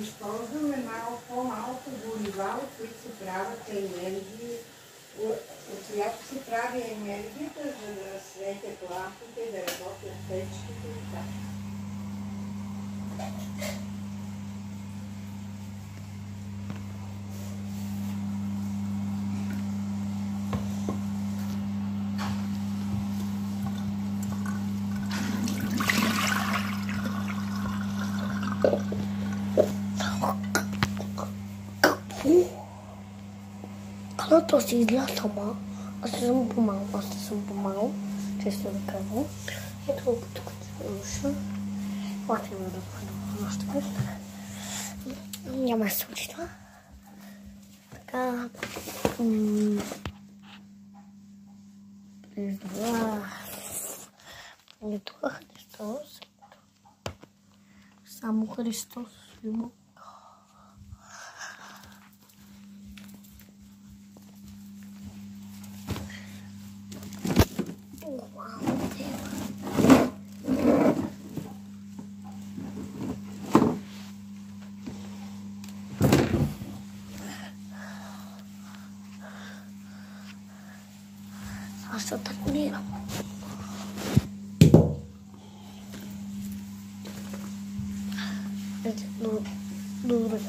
Използваме малко по-малко горива, от които се правят енергии, от която се прави енергията, за да светят лампите, да работят печките и така. Kalau to si izgleda sama, a se sam pomalo, često da kažem. Ето го тук ще още има да бъде още път. Няма да се случи това. Така. Не това Христос. Само Христос има. Așa termină. Nu vreau.